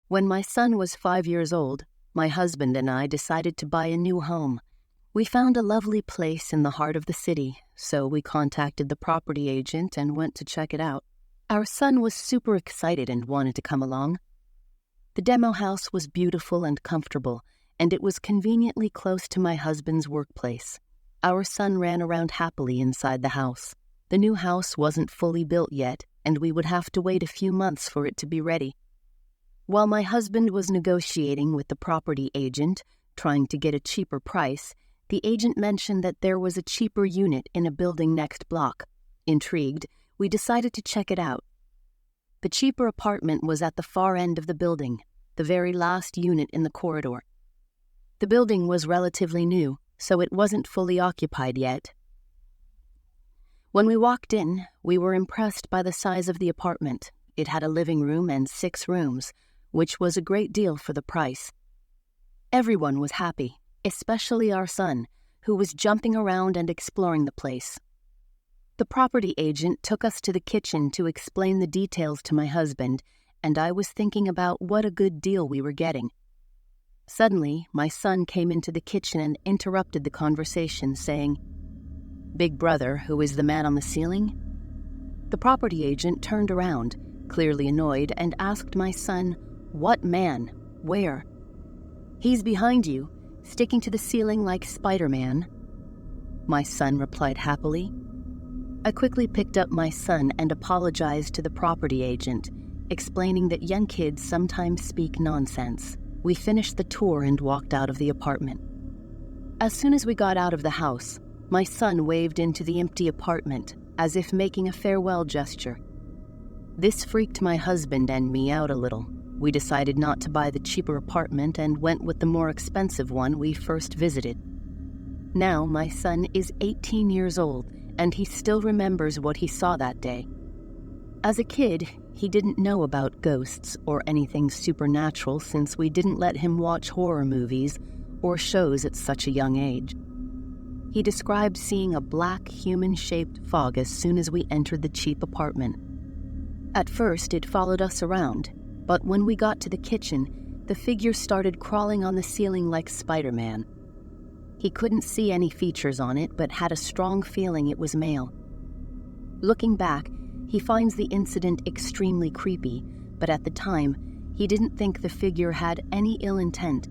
When my son was 5 years old, my husband and I decided to buy a new home. We found a lovely place in the heart of the city, so we contacted the property agent and went to check it out. Our son was super excited and wanted to come along. The demo house was beautiful and comfortable, and it was conveniently close to my husband's workplace. Our son ran around happily inside the house. The new house wasn't fully built yet, and we would have to wait a few months for it to be ready. While my husband was negotiating with the property agent, trying to get a cheaper price, the agent mentioned that there was a cheaper unit in a building next block. Intrigued, we decided to check it out. The cheaper apartment was at the far end of the building, the very last unit in the corridor. The building was relatively new, so it wasn't fully occupied yet. When we walked in, we were impressed by the size of the apartment. It had a living room and 6 rooms, which was a great deal for the price. Everyone was happy, especially our son, who was jumping around and exploring the place. The property agent took us to the kitchen to explain the details to my husband, and I was thinking about what a good deal we were getting. Suddenly, my son came into the kitchen and interrupted the conversation, saying, "Big brother, who is the man on the ceiling?" The property agent turned around, clearly annoyed, and asked my son, "What man? Where?" "He's behind you, sticking to the ceiling like Spider-Man," my son replied happily. I quickly picked up my son and apologized to the property agent, explaining that young kids sometimes speak nonsense. We finished the tour and walked out of the apartment. As soon as we got out of the house, my son waved into the empty apartment, as if making a farewell gesture. This freaked my husband and me out a little. We decided not to buy the cheaper apartment and went with the more expensive one we first visited. Now my son is 18 years old, and he still remembers what he saw that day. As a kid, he didn't know about ghosts or anything supernatural since we didn't let him watch horror movies or shows at such a young age. He described seeing a black, human-shaped fog as soon as we entered the cheap apartment. At first, it followed us around, but when we got to the kitchen, the figure started crawling on the ceiling like Spider-Man. He couldn't see any features on it, but had a strong feeling it was male. Looking back, he finds the incident extremely creepy, but at the time, he didn't think the figure had any ill intent.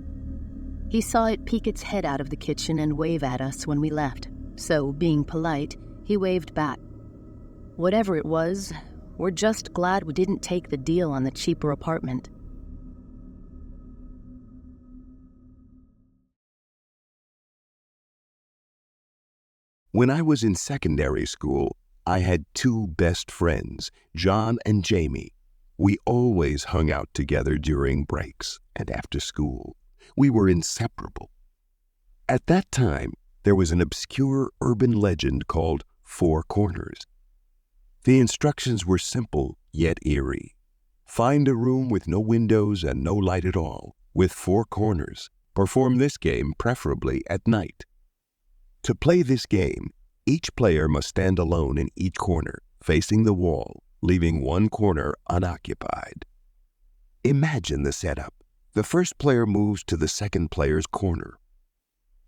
He saw it peek its head out of the kitchen and wave at us when we left, so, being polite, he waved back. Whatever it was, we're just glad we didn't take the deal on the cheaper apartment. When I was in secondary school, I had 2 best friends, John and Jamie. We always hung out together during breaks and after school. We were inseparable. At that time, there was an obscure urban legend called 4 Corners. The instructions were simple yet eerie. Find a room with no windows and no light at all, with 4 corners. Perform this game preferably at night. To play this game, each player must stand alone in each corner, facing the wall, leaving one corner unoccupied. Imagine the setup. The first player moves to the second player's corner.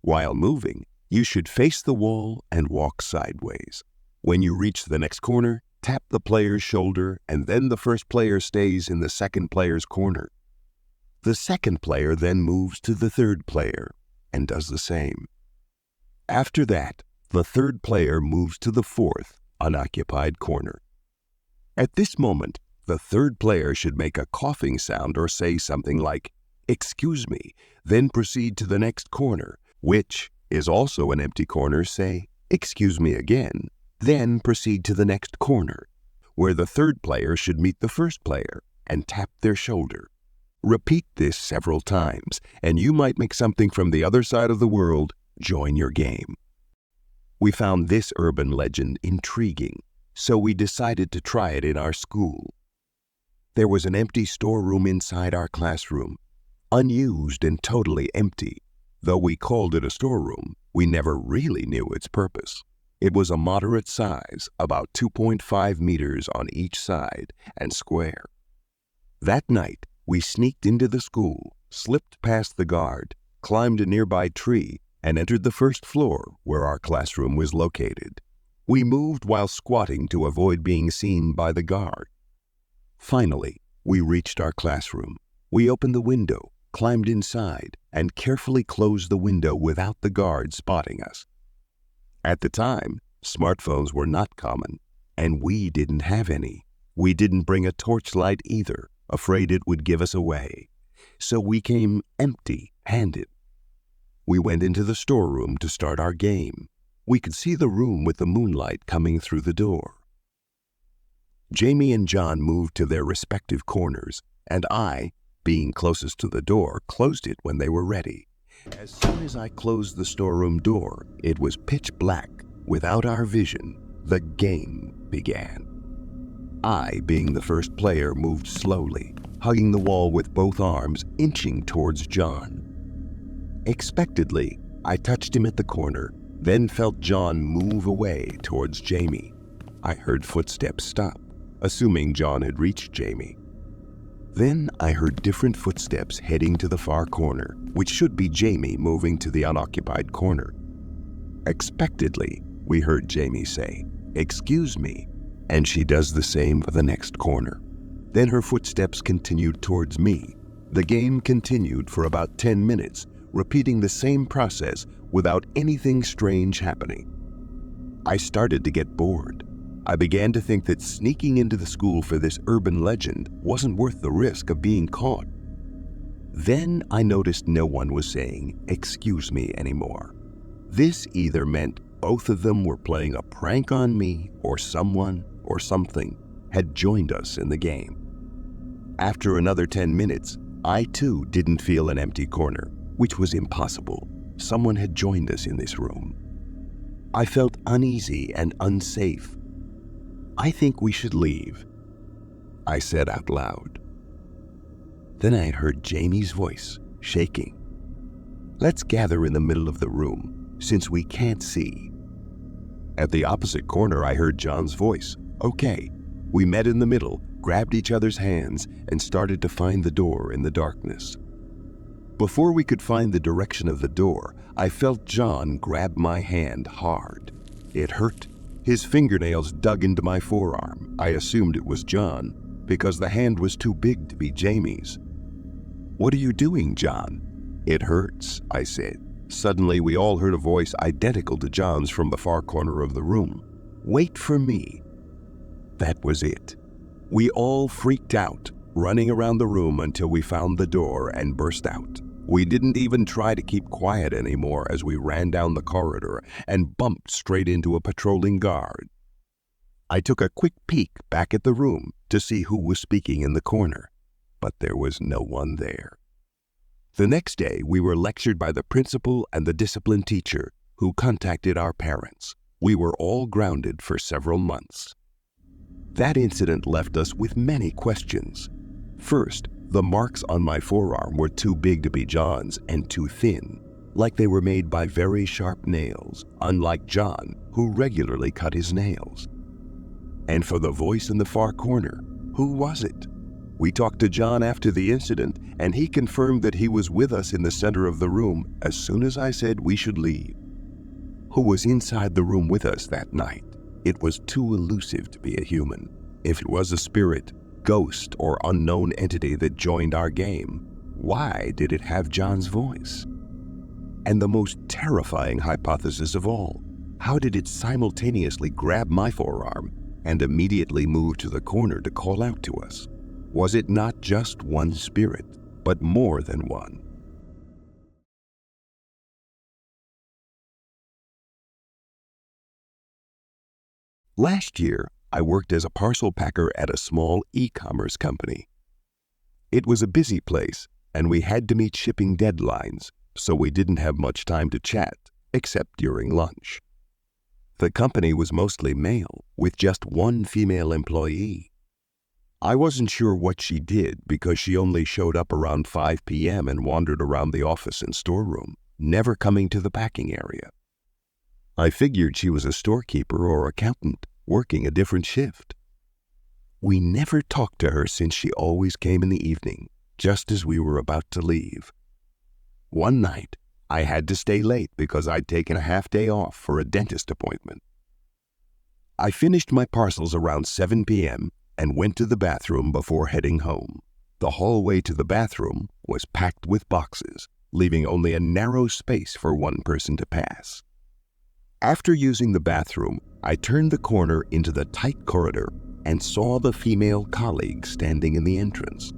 While moving, you should face the wall and walk sideways. When you reach the next corner, tap the player's shoulder, and then the first player stays in the second player's corner. The second player then moves to the third player and does the same. After that, the third player moves to the fourth unoccupied corner. At this moment, the third player should make a coughing sound or say something like, "Excuse me," then proceed to the next corner, which is also an empty corner, say, "Excuse me" again, then proceed to the next corner, where the third player should meet the first player and tap their shoulder. Repeat this several times, and you might make something from the other side of the world join your game. We found this urban legend intriguing, so we decided to try it in our school. There was an empty storeroom inside our classroom, unused and totally empty. Though we called it a storeroom, we never really knew its purpose. It was a moderate size, about 2.5 meters on each side, and square. That night, We sneaked into the school, slipped past the guard, climbed a nearby tree, and entered the first floor where our classroom was located. We moved while squatting to avoid being seen by the guard. Finally, we reached our classroom. We opened the window, climbed inside, and carefully closed the window without the guard spotting us. At the time, smartphones were not common, and we didn't have any. We didn't bring a torchlight either, afraid it would give us away. So we came empty-handed. We went into the storeroom to start our game. We could see the room with the moonlight coming through the door. Jamie and John moved to their respective corners, and I, being closest to the door, closed it when they were ready. As soon as I closed the storeroom door, it was pitch black. Without our vision, the game began. I, being the first player, moved slowly, hugging the wall with both arms, inching towards John. Expectedly, I touched him at the corner, then felt John move away towards Jamie. I heard footsteps stop, assuming John had reached Jamie. Then I heard different footsteps heading to the far corner, which should be Jamie moving to the unoccupied corner. Expectedly, we heard Jamie say, "Excuse me," and she does the same for the next corner. Then her footsteps continued towards me. The game continued for about 10 minutes, repeating the same process without anything strange happening. I started to get bored. I began to think that sneaking into the school for this urban legend wasn't worth the risk of being caught. Then I noticed no one was saying, "Excuse me," anymore. This either meant both of them were playing a prank on me, or someone or something had joined us in the game. After another 10 minutes, I too didn't feel an empty corner, which was impossible. Someone had joined us in this room. I felt uneasy and unsafe. "I think we should leave," I said out loud. Then I heard Jamie's voice, shaking. "Let's gather in the middle of the room, since we can't see." At the opposite corner, I heard John's voice. "Okay." We met in the middle, grabbed each other's hands, and started to find the door in the darkness. Before we could find the direction of the door, I felt John grab my hand hard. It hurt. His fingernails dug into my forearm. I assumed it was John, because the hand was too big to be Jamie's. "What are you doing, John?" "It hurts," I said. Suddenly, we all heard a voice identical to John's from the far corner of the room. "Wait for me." That was it. We all freaked out, running around the room until we found the door and burst out. We didn't even try to keep quiet anymore as we ran down the corridor and bumped straight into a patrolling guard. I took a quick peek back at the room to see who was speaking in the corner, but there was no one there. The next day, we were lectured by the principal and the discipline teacher, who contacted our parents. We were all grounded for several months. That incident left us with many questions. First, the marks on my forearm were too big to be John's and too thin, like they were made by very sharp nails, unlike John, who regularly cut his nails. And for the voice in the far corner, who was it? We talked to John after the incident, and he confirmed that he was with us in the center of the room as soon as I said we should leave. Who was inside the room with us that night? It was too elusive to be a human. If it was a spirit, ghost, or unknown entity that joined our game, why did it have John's voice? And the most terrifying hypothesis of all, how did it simultaneously grab my forearm and immediately move to the corner to call out to us? Was it not just one spirit, but more than one? Last year, I worked as a parcel packer at a small e-commerce company. It was a busy place, and we had to meet shipping deadlines, so we didn't have much time to chat, except during lunch. The company was mostly male, with just one female employee. I wasn't sure what she did because she only showed up around 5 p.m. and wandered around the office and storeroom, never coming to the packing area. I figured she was a storekeeper or accountant, working a different shift. We never talked to her since she always came in the evening. just as we were about to leave. One night, I had to stay late because I'd taken a half-day off for a dentist appointment. I finished my parcels around 7 p.m. and went to the bathroom before heading home. The hallway to the bathroom was packed with boxes, leaving only a narrow space for one person to pass. After using the bathroom, I turned the corner into the tight corridor and saw the female colleague standing in the entrance.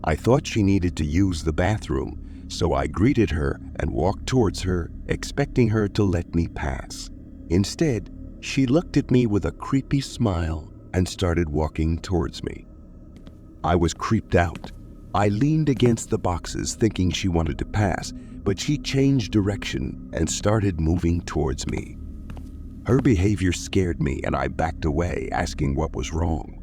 I thought she needed to use the bathroom, so I greeted her and walked towards her, expecting her to let me pass. Instead, she looked at me with a creepy smile and started walking towards me. I was creeped out. I leaned against the boxes thinking she wanted to pass, but she changed direction and started moving towards me. Her behavior scared me and I backed away, asking what was wrong.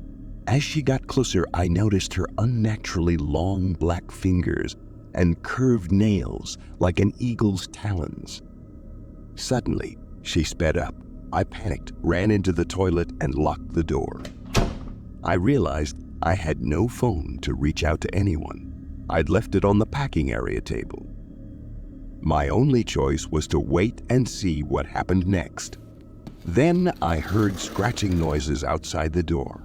As she got closer, I noticed her unnaturally long black fingers and curved nails like an eagle's talons. Suddenly, she sped up. I panicked, ran into the toilet, and locked the door. I realized I had no phone to reach out to anyone. I'd left it on the packing area table. My only choice was to wait and see what happened next. Then I heard scratching noises outside the door.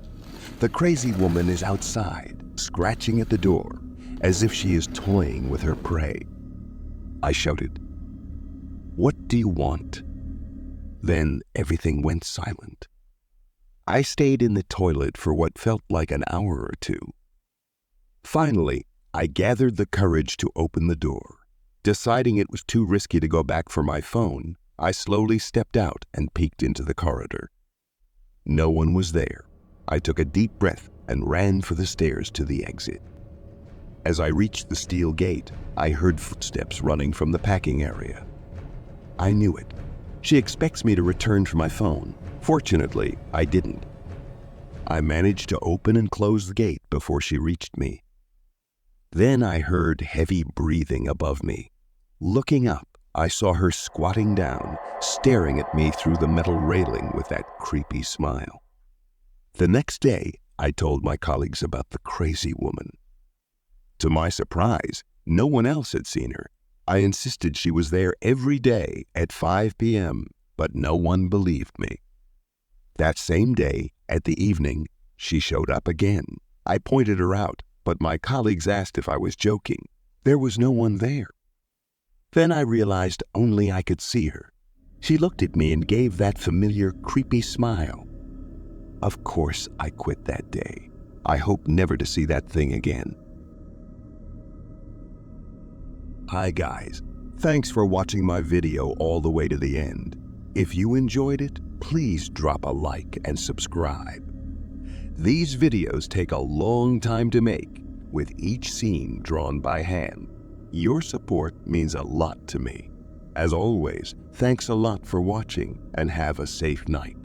The crazy woman is outside, scratching at the door, as if she is toying with her prey. I shouted, "What do you want?" Then everything went silent. I stayed in the toilet for what felt like an hour or two. Finally, I gathered the courage to open the door. Deciding it was too risky to go back for my phone, I slowly stepped out and peeked into the corridor. No one was there. I took a deep breath and ran for the stairs to the exit. As I reached the steel gate, I heard footsteps running from the packing area. I knew it. She expects me to return for my phone. Fortunately, I didn't. I managed to open and close the gate before she reached me. Then I heard heavy breathing above me. Looking up, I saw her squatting down, staring at me through the metal railing with that creepy smile. The next day, I told my colleagues about the crazy woman. To my surprise, no one else had seen her. I insisted she was there every day at 5 p.m., but no one believed me. That same day, at the evening, she showed up again. I pointed her out, but my colleagues asked if I was joking. There was no one there. Then I realized only I could see her. She looked at me and gave that familiar, creepy smile. Of course, I quit that day. I hope never to see that thing again. Hi guys, thanks for watching my video all the way to the end. If you enjoyed it, please drop a like and subscribe. These videos take a long time to make, with each scene drawn by hand. Your support means a lot to me. As always, thanks a lot for watching and have a safe night.